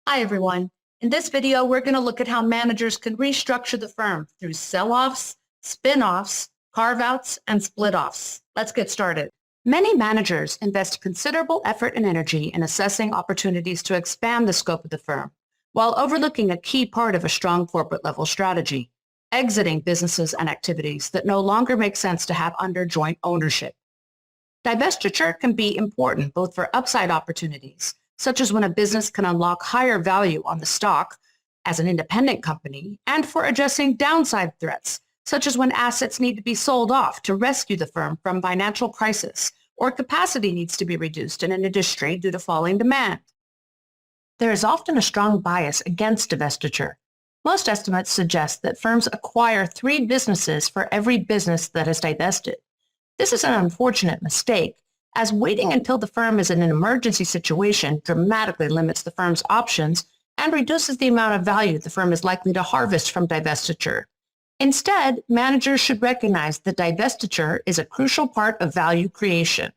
Hi, everyone. In this video, we're going to look at how managers can restructure the firm through sell-offs, spin-offs, carve-outs, and split-offs. Let's get started. Many managers invest considerable effort and energy in assessing opportunities to expand the scope of the firm, while overlooking a key part of a strong corporate-level strategy, exiting businesses and activities that no longer make sense to have under joint ownership. Divestiture can be important both for upside opportunities, such as when a business can unlock higher value on the stock as an independent company, and for addressing downside threats, such as when assets need to be sold off to rescue the firm from financial crisis, or capacity needs to be reduced in an industry due to falling demand. There is often a strong bias against divestiture. Most estimates suggest that firms acquire 3 businesses for every business that is divested. This is an unfortunate mistake, as waiting until the firm is in an emergency situation dramatically limits the firm's options and reduces the amount of value the firm is likely to harvest from divestiture. Instead, managers should recognize that divestiture is a crucial part of value creation.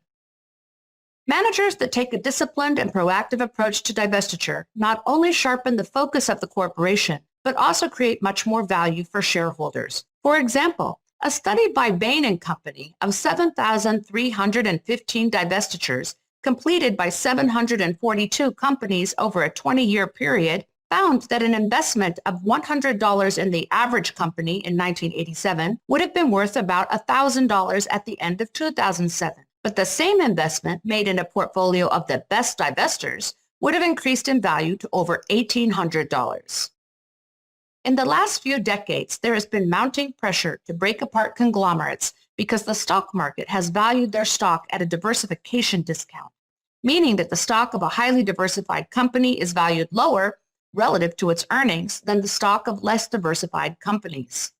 Managers that take a disciplined and proactive approach to divestiture not only sharpen the focus of the corporation, but also create much more value for shareholders. For example, a study by Bain & Company of 7,315 divestitures completed by 742 companies over a 20-year period found that an investment of $100 in the average company in 1987 would have been worth about $1,000 at the end of 2007. But the same investment made in a portfolio of the best divestors would have increased in value to over $1,800. In the last few decades, there has been mounting pressure to break apart conglomerates because the stock market has valued their stock at a diversification discount, meaning that the stock of a highly diversified company is valued lower relative to its earnings than the stock of less diversified companies.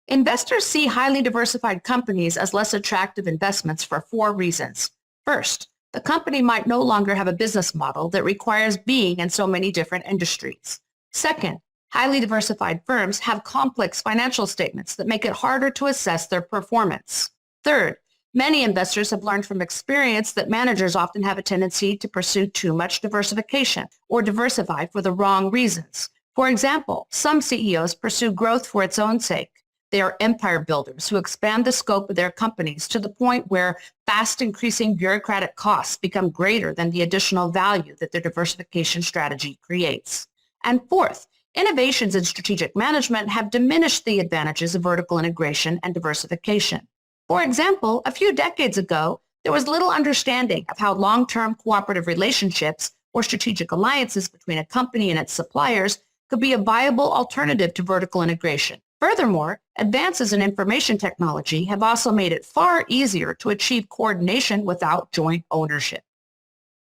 Investors see highly diversified companies as less attractive investments for 4 reasons. First, the company might no longer have a business model that requires being in so many different industries. Second, highly diversified firms have complex financial statements that make it harder to assess their performance. Third, many investors have learned from experience that managers often have a tendency to pursue too much diversification or diversify for the wrong reasons. For example, some CEOs pursue growth for its own sake. They are empire builders who expand the scope of their companies to the point where fast increasing bureaucratic costs become greater than the additional value that their diversification strategy creates. And fourth, innovations in strategic management have diminished the advantages of vertical integration and diversification. For example, a few decades ago, there was little understanding of how long-term cooperative relationships or strategic alliances between a company and its suppliers could be a viable alternative to vertical integration. Furthermore, advances in information technology have also made it far easier to achieve coordination without joint ownership.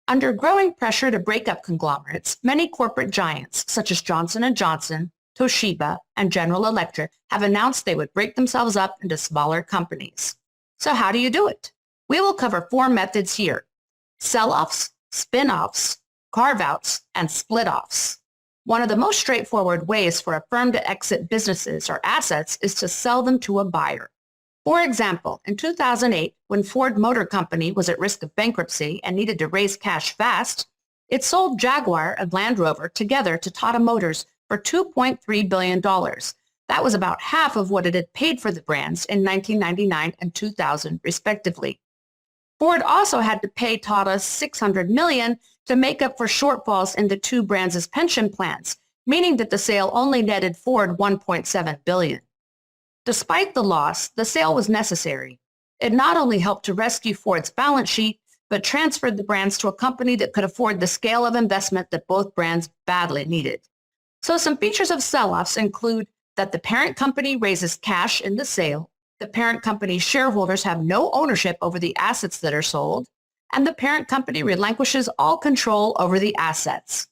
Under growing pressure to break up conglomerates, many corporate giants, such as Johnson & Johnson, Toshiba, and General Electric, have announced they would break themselves up into smaller companies. So how do you do it? We will cover 4 methods here: sell-offs, spin-offs, carve-outs, and split-offs. One of the most straightforward ways for a firm to exit businesses or assets is to sell them to a buyer. For example, in 2008, when Ford Motor Company was at risk of bankruptcy and needed to raise cash fast, it sold Jaguar and Land Rover together to Tata Motors for $2.3 billion. That was about half of what it had paid for the brands in 1999 and 2000, respectively. Ford also had to pay Tata $600 million to make up for shortfalls in the 2 brands' pension plans, meaning that the sale only netted Ford $1.7 billion. Despite the loss, the sale was necessary. It not only helped to rescue Ford's balance sheet, but transferred the brands to a company that could afford the scale of investment that both brands badly needed. So some features of sell-offs include that the parent company raises cash in the sale, the parent company's shareholders have no ownership over the assets that are sold, and the parent company relinquishes all control over the assets.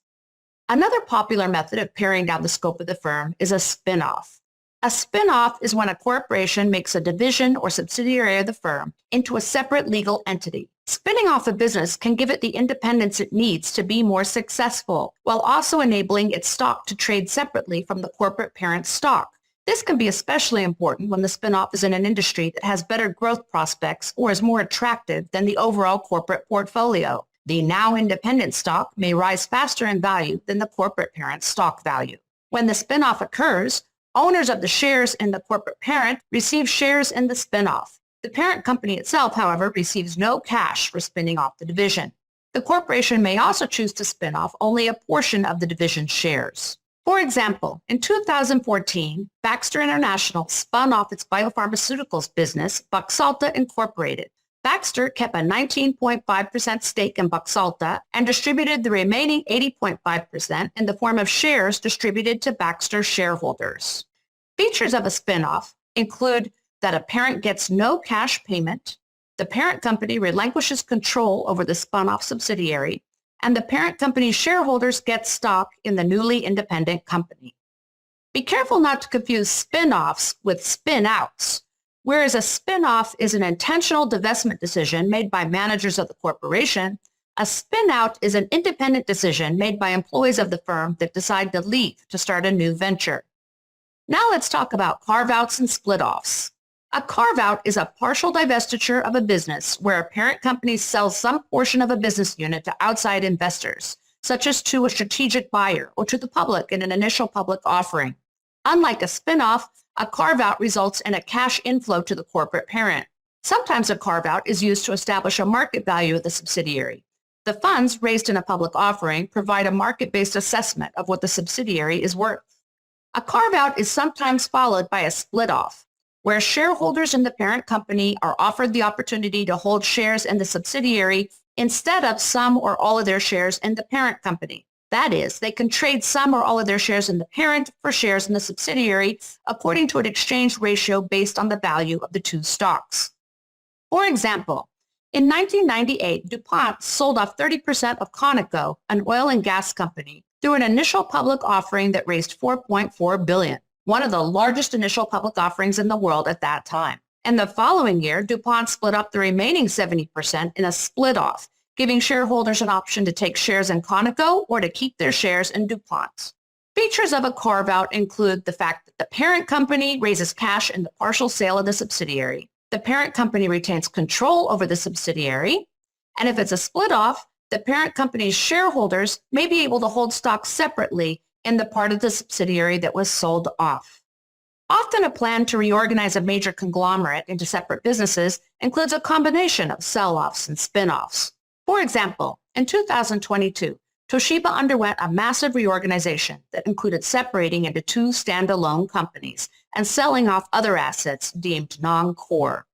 Another popular method of paring down the scope of the firm is a spin-off. A spin-off is when a corporation makes a division or subsidiary of the firm into a separate legal entity. Spinning off a business can give it the independence it needs to be more successful, while also enabling its stock to trade separately from the corporate parent's stock. This can be especially important when the spin-off is in an industry that has better growth prospects or is more attractive than the overall corporate portfolio. The now independent stock may rise faster in value than the corporate parent's stock value. When the spinoff occurs, owners of the shares in the corporate parent receive shares in the spinoff. The parent company itself, however, receives no cash for spinning off the division. The corporation may also choose to spin off only a portion of the division's shares. For example, in 2014, Baxter International spun off its biopharmaceuticals business, Baxalta Incorporated. Baxter kept a 19.5% stake in Baxalta and distributed the remaining 80.5% in the form of shares distributed to Baxter shareholders. Features of a spinoff include that a parent gets no cash payment, the parent company relinquishes control over the spun-off subsidiary, and the parent company's shareholders get stock in the newly independent company. Be careful not to confuse spin-offs with spin-outs. Whereas a spin-off is an intentional divestment decision made by managers of the corporation, a spin-out is an independent decision made by employees of the firm that decide to leave to start a new venture. Now let's talk about carve-outs and split-offs. A carve-out is a partial divestiture of a business where a parent company sells some portion of a business unit to outside investors, such as to a strategic buyer or to the public in an initial public offering. Unlike a spin-off, a carve-out results in a cash inflow to the corporate parent. Sometimes a carve-out is used to establish a market value of the subsidiary. The funds raised in a public offering provide a market-based assessment of what the subsidiary is worth. A carve-out is sometimes followed by a split-off, where shareholders in the parent company are offered the opportunity to hold shares in the subsidiary instead of some or all of their shares in the parent company. That is, they can trade some or all of their shares in the parent for shares in the subsidiary according to an exchange ratio based on the value of the two stocks. For example, in 1998, DuPont sold off 30% of Conoco, an oil and gas company, through an initial public offering that raised $4.4 billion, one of the largest initial public offerings in the world at that time. And the following year, DuPont split up the remaining 70% in a split-off, giving shareholders an option to take shares in Conoco or to keep their shares in DuPont. Features of a carve-out include the fact that the parent company raises cash in the partial sale of the subsidiary. The parent company retains control over the subsidiary. And if it's a split-off, the parent company's shareholders may be able to hold stock separately in the part of the subsidiary that was sold off. Often a plan to reorganize a major conglomerate into separate businesses includes a combination of sell-offs and spin-offs. For example, in 2022, Toshiba underwent a massive reorganization that included separating into two standalone companies and selling off other assets deemed non-core,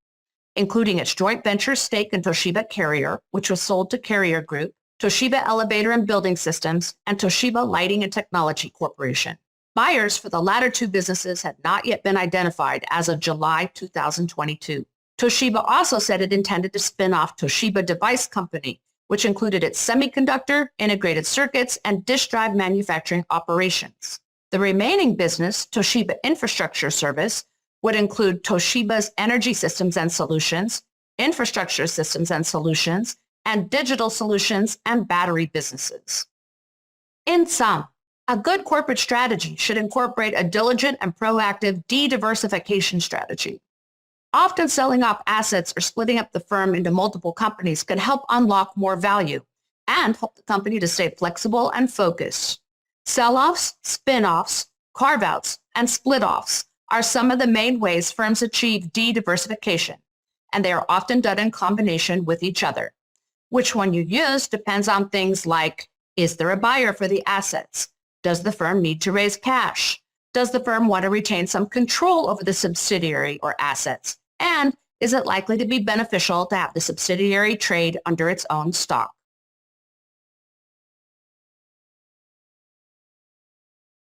including its joint venture stake in Toshiba Carrier, which was sold to Carrier Group, Toshiba Elevator and Building Systems, and Toshiba Lighting and Technology Corporation. Buyers for the latter two businesses had not yet been identified as of July 2022. Toshiba also said it intended to spin off Toshiba Device Company, which included its semiconductor, integrated circuits, and disk drive manufacturing operations. The remaining business, Toshiba Infrastructure Service, would include Toshiba's Energy Systems and Solutions, Infrastructure Systems and Solutions, and Digital Solutions and Battery businesses. In sum, a good corporate strategy should incorporate a diligent and proactive de-diversification strategy. Often selling off assets or splitting up the firm into multiple companies can help unlock more value and help the company to stay flexible and focused. Selloffs, spin-offs, carve-outs, and split-offs are some of the main ways firms achieve de-diversification, and they are often done in combination with each other. Which one you use depends on things like, is there a buyer for the assets? Does the firm need to raise cash? Does the firm want to retain some control over the subsidiary or assets? And is it likely to be beneficial to have the subsidiary trade under its own stock?